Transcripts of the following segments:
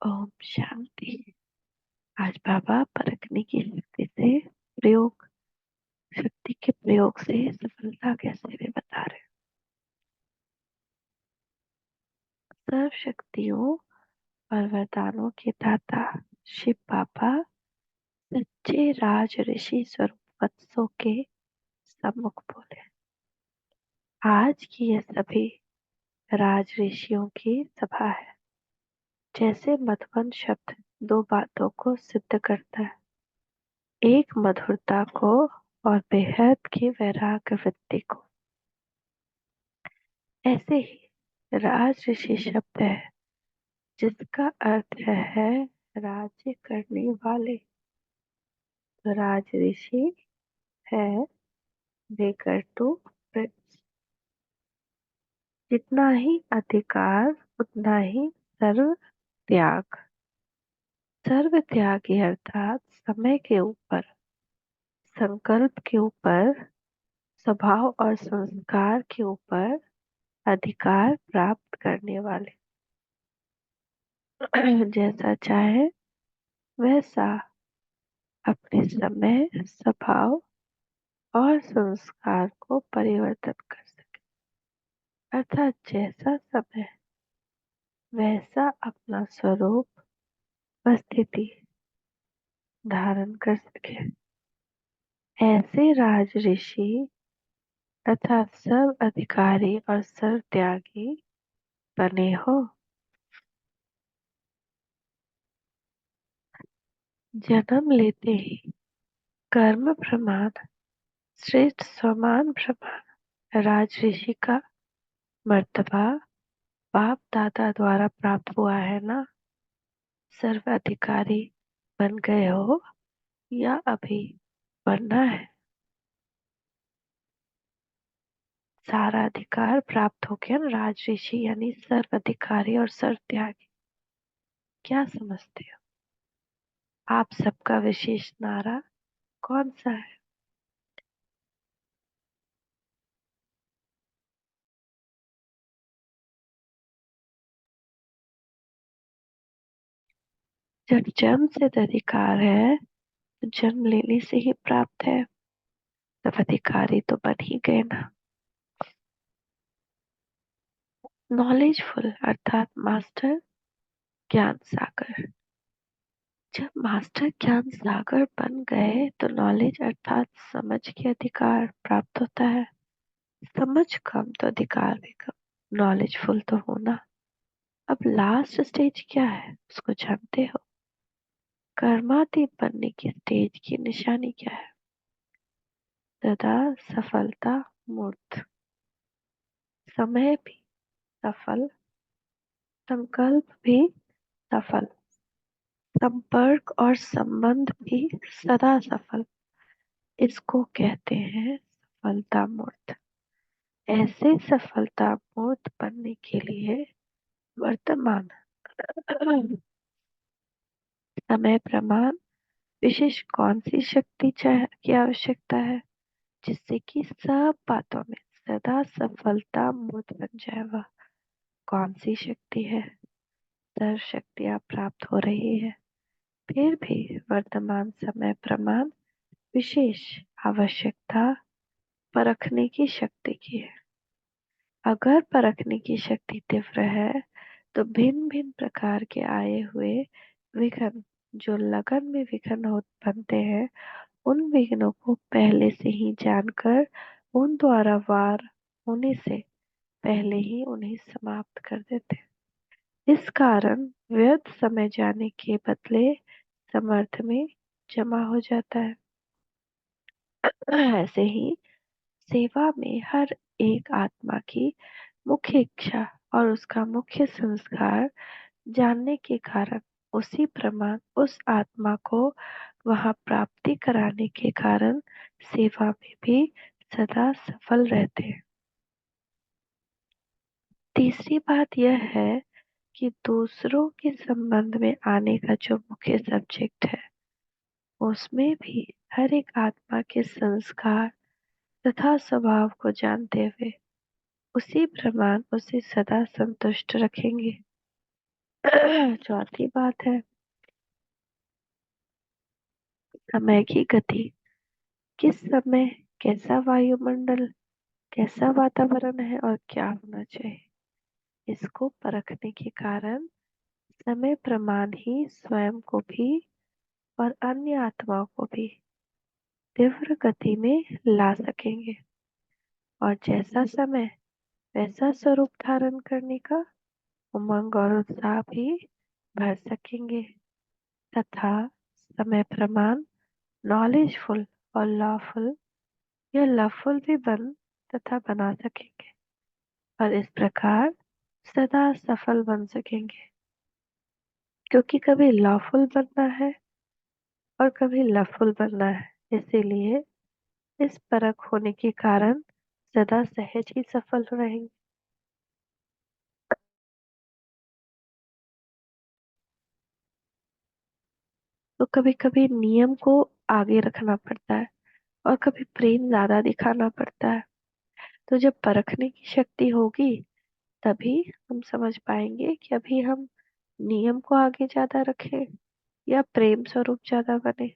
ओम शांति। आज बाबा परखने की प्रयोग शक्ति के प्रयोग से सफलता कैसे वे बता रहे हैं। सर्व शक्तियों और वरदानों के दाता शिव बाबा सच्चे राज ऋषि स्वरूप वत्सों के सम्मुख बोले। आज की यह सभी राज ऋषियों की सभा है। जैसे मधुबन शब्द दो बातों को सिद्ध करता है, एक मधुरता को और बेहद की वैराग्य वृत्ति को। ऐसे ही राज ऋषि शब्द है जिसका अर्थ है राज्य करने वाले। तो राज ऋषि है लेकर टू प्रिंस। जितना ही अधिकार उतना ही सर्व त्याग। सर्व त्यागी अर्थात समय के ऊपर, संकल्प के ऊपर, स्वभाव और संस्कार के ऊपर अधिकार प्राप्त करने वाले। जैसा चाहे वैसा अपने समय, स्वभाव और संस्कार को परिवर्तन कर सके। अर्थात जैसा समय वैसा अपना स्वरूप व स्थिति धारण कर सके। ऐसे राज ऋषि अर्थात सर्व अधिकारी और सर्व त्यागी बने हो। जन्म लेते ही कर्म प्रमाण, श्रेष्ठ समान प्रमाण राज ऋषि का मर्तबा बाप दादा द्वारा प्राप्त हुआ है ना। सर्व अधिकारी बन गए हो या अभी बनना है। सारा अधिकार प्राप्त हो गया ना। राज ऋषि यानी सर्व अधिकारी और सर्व त्यागी। क्या समझते हो आप सबका विशेष नारा कौन सा है? जब जन्म सिद्ध अधिकार है तो जन्म लेने से ही प्राप्त है, तब अधिकारी तो बन ही गए ना। नॉलेजफुल अर्थात मास्टर ज्ञान सागर। जब मास्टर ज्ञान सागर बन गए तो नॉलेज अर्थात समझ के अधिकार प्राप्त होता है। समझ कम तो अधिकार भी कम। नॉलेजफुल तो होना। अब लास्ट स्टेज क्या है उसको जानते हो? कर्मातीत बनने की स्टेज की निशानी क्या है? सदा सफलता मूर्त। समय भी सफल, संकल्प भी सफल, संपर्क और संबंध भी सदा सफल। इसको कहते हैं सफलता मूर्त। ऐसे सफलता मूर्त बनने के लिए वर्तमान समय प्रमाण विशेष कौन सी शक्ति की आवश्यकता है जिससे कि सब बातों में सदा सफलता मूर्त बन जाए? वह कौन सी शक्ति है? सर्व शक्तियाँ प्राप्त हो रही है, फिर भी वर्तमान समय प्रमाण विशेष आवश्यकता परखने की शक्ति की है। अगर परखने की शक्ति तीव्र है तो भिन्न भिन्न प्रकार के आए हुए विघ्न, जो लगन में विघ्न हो बनते हैं, उन विघ्नों को पहले से ही जानकर उन द्वारा वार होने से पहले ही उन्हें समाप्त कर देते हैं। इस कारण व्यर्थ समय जाने के बदले समर्थ में जमा हो जाता है। ऐसे ही सेवा में हर एक आत्मा की मुख्य इच्छा और उसका मुख्य संस्कार जानने के कारण उसी प्रमाण उस आत्मा को वहां प्राप्ति कराने के कारण सेवा में भी सदा सफल रहते हैं। तीसरी बात यह है कि दूसरों के संबंध में आने का जो मुख्य सब्जेक्ट है उसमें भी हर एक आत्मा के संस्कार तथा स्वभाव को जानते हुए उसी प्रमाण उसे सदा संतुष्ट रखेंगे। चौथी बात है समय की गति। किस समय कैसा वायुमंडल, कैसा वातावरण है और क्या होना चाहिए, इसको परखने के कारण समय प्रमाण ही स्वयं को भी और अन्य आत्माओं को भी तीव्र गति में ला सकेंगे, और जैसा समय वैसा स्वरूप धारण करने का उमंग और उत्साह भी भर सकेंगे, तथा समय प्रमाण नॉलेजफुल और लॉफुल या लवफुल भी बन तथा बना सकेंगे, और इस प्रकार सदा सफल बन सकेंगे। क्योंकि कभी लॉफुल बनना है और कभी लवफुल बनना है, इसीलिए इस परख होने के कारण सदा सहज ही सफल रहेंगे। तो कभी कभी नियम को आगे रखना पड़ता है और कभी प्रेम ज्यादा दिखाना पड़ता है। तो जब परखने की शक्ति होगी तभी हम समझ पाएंगे कि अभी हम नियम को आगे ज्यादा रखें या प्रेम स्वरूप ज्यादा बने।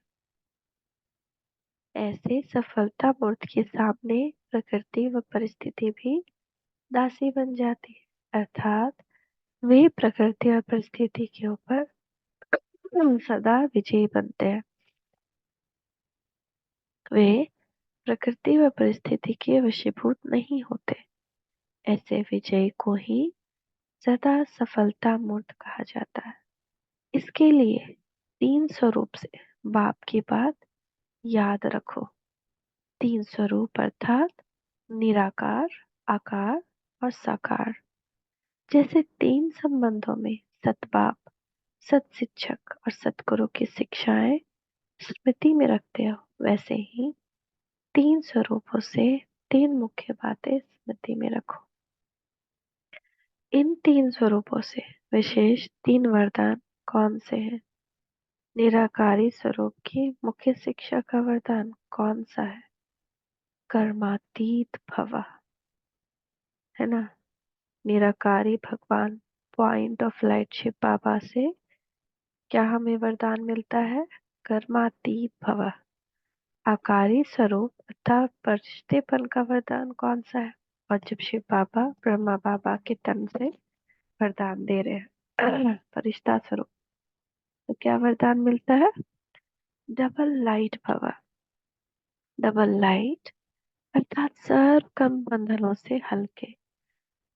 ऐसे सफलता मूर्त के सामने प्रकृति व परिस्थिति भी दासी बन जाती है, अर्थात वे प्रकृति और परिस्थिति के ऊपर सदा विजयी बनते हैं। वे प्रकृति व परिस्थिति के वशीभूत नहीं होते। ऐसे विजयी को ही सदा सफलता मूर्त कहा जाता है। इसके लिए तीन स्वरूप से बाप की बात याद रखो। तीन स्वरूप अर्थात निराकार, आकार और साकार। जैसे तीन संबंधों में सतबाप, सत शिक्षक और सतगुरु की शिक्षाएं स्मृति में रखते हो, वैसे ही तीन स्वरूपों से तीन मुख्य बातें स्मृति में रखो। इन तीन स्वरूपों से विशेष तीन वरदान कौन से हैं? निराकारी स्वरूप की मुख्य शिक्षा का वरदान कौन सा है? कर्मातीत भव, है ना। निराकारी भगवान पॉइंट ऑफ लाइट शिव बाबा से क्या हमें वरदान मिलता है? कर्मातीत भव। आकारी स्वरूप अर्थात परिष्ठेपन का वरदान कौन सा है? और जब शिव बाबा ब्रह्मा बाबा के तन से वरदान दे रहे हैं फरिश्ता स्वरूप, तो क्या वरदान मिलता है? डबल लाइट भव। डबल लाइट अर्थात सर्व कर्म बंधनों से हल्के,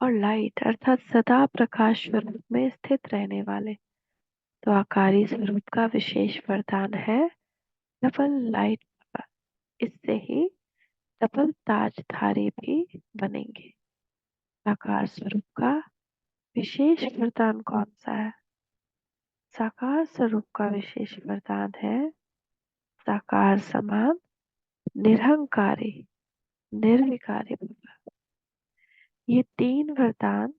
और लाइट अर्थात सदा प्रकाश स्वरूप में स्थित रहने वाले। तो आकारी स्वरूप का विशेष वरदान है डबल लाइट भव। इससे ही डबल ताजधारी भी बनेंगे। साकार स्वरूप का विशेष वरदान कौन सा है? साकार स्वरूप का विशेष वरदान है साकार समान निरहंकारी निर्विकारी भव। ये तीन वरदान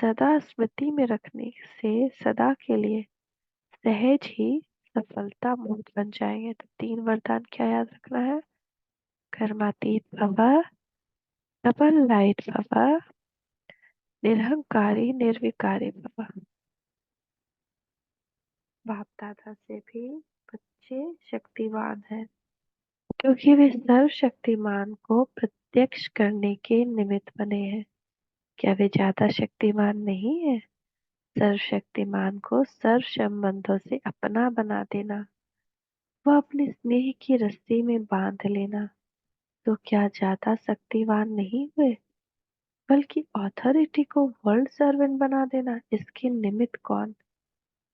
सदा स्मृति में रखने से सदा के लिए सहज ही सफलता मूर्त बन जाएंगे। तो तीन वरदान क्या याद रखना है? कर्मातीत भव, डबल लाइट भव, निरहंकारी निर्विकारी भव। बाप दादा से भी बच्चे शक्तिवान हैं, क्योंकि वे सर्वशक्तिमान को प्रत्यक्ष करने के निमित्त बने हैं। क्या वे ज्यादा शक्तिमान नहीं है? सर्वशक्तिमान को सर्व संबंधों से अपना बना देना, वह अपने स्नेह की रस्सी में बांध लेना, तो क्या ज्यादा शक्तिवान नहीं हुए? बल्कि अथॉरिटी को वर्ल्ड सर्वेंट बना देना, इसके निमित्त कौन?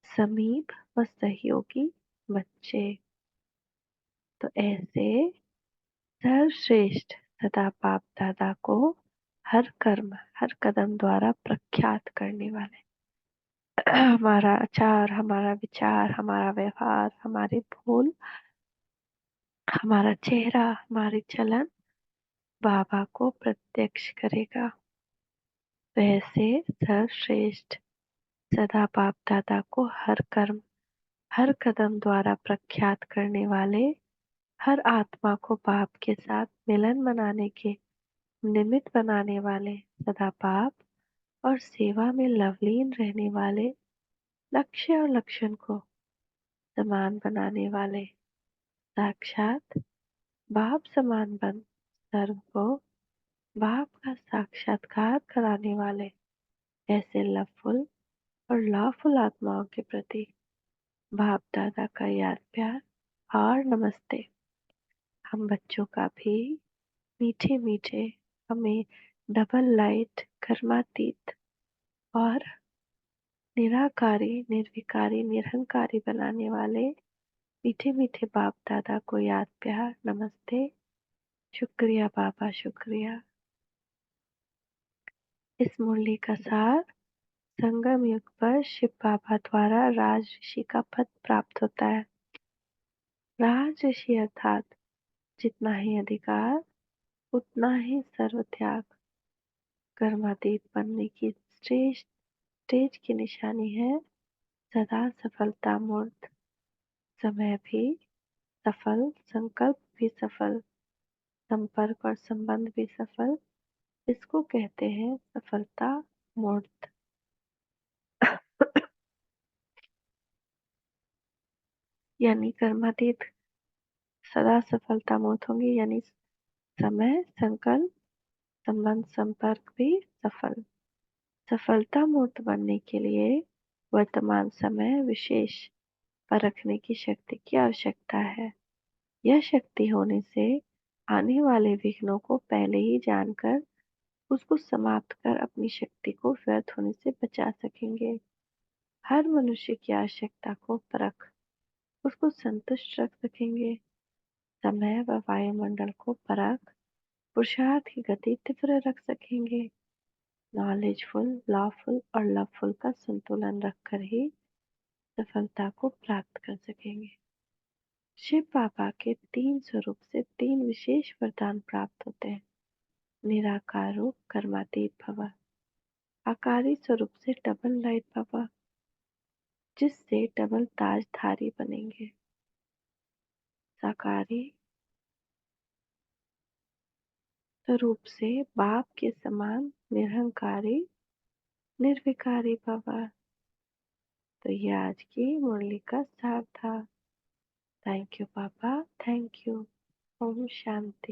समीप व सहयोगी बच्चे। तो ऐसे सर्वश्रेष्ठ सदा बाप दादा को हर कर्म हर कदम द्वारा प्रख्यात करने वाले हमारा आचार, हमारा विचार, हमारा व्यवहार, हमारे बोल, हमारा चेहरा, हमारी चलन बाबा को प्रत्यक्ष करेगा। वैसे सर्वश्रेष्ठ सदा बाप दादा को हर कर्म हर कदम द्वारा प्रख्यात करने वाले, हर आत्मा को बाप के साथ मिलन मनाने के निमित्त बनाने वाले, सदा पाप और सेवा में लवलीन रहने वाले लक्ष्य और लक्षण को समान बनाने वाले, साक्षात भाव समान बन सर्व को भाव का साक्षात्कार कराने वाले, ऐसे लवफुल और लॉफुल आत्माओं के प्रति बाप दादा का याद प्यार और नमस्ते। हम बच्चों का भी मीठे मीठे, हमें डबल लाइट, कर्मातीत और निराकारी, निर्विकारी, निरहंकारी बनाने वाले मीठे मीठे बाप दादा को याद प्यार नमस्ते। शुक्रिया बाबा, शुक्रिया। इस मुरली का सार, संगम युग पर शिव बाबा द्वारा राज ऋषि का पद प्राप्त होता है। राज ऋषि अर्थात जितना ही अधिकार उतना ही सर्व त्याग। कर्मातीत बनने की श्रेष्ठ स्टेज की निशानी है सदा सफलता मूर्त। समय भी सफल, संकल्प भी सफल, संपर्क और संबंध भी सफल। इसको कहते हैं सफलता मूर्त। यानी कर्मातीत सदा सफलता मूर्त होंगे, यानी समय, संकल्प, संबंध, संपर्क भी सफल। सफलता मूर्त बनने के लिए वर्तमान समय विशेष परखने की शक्ति की आवश्यकता है। यह शक्ति होने से आने वाले विघ्नों को पहले ही जानकर उसको समाप्त कर अपनी शक्ति को व्यर्थ होने से बचा सकेंगे। हर मनुष्य की आवश्यकता को परख उसको संतुष्ट रख सकेंगे। समय व वायुमंडल को परख पुरुषार्थ की गति तीव्र रख सकेंगे। नॉलेजफुल, लॉफुल और लवफुल का संतुलन रखकर ही सफलता को प्राप्त कर सकेंगे। शिव बाबा के 3 स्वरूप से 3 विशेष वरदान प्राप्त होते हैं। निराकार रूप कर्मातीत भव, आकारी स्वरूप से डबल लाइट भव, जिससे डबल ताजधारी बनेंगे। साकारी स्वरूप से बाप के समान निरहंकारी, निर्विकारी भव। तो ये आज की मुरली का सार था। थैंक यू पापा, थैंक यू। ओम शांति।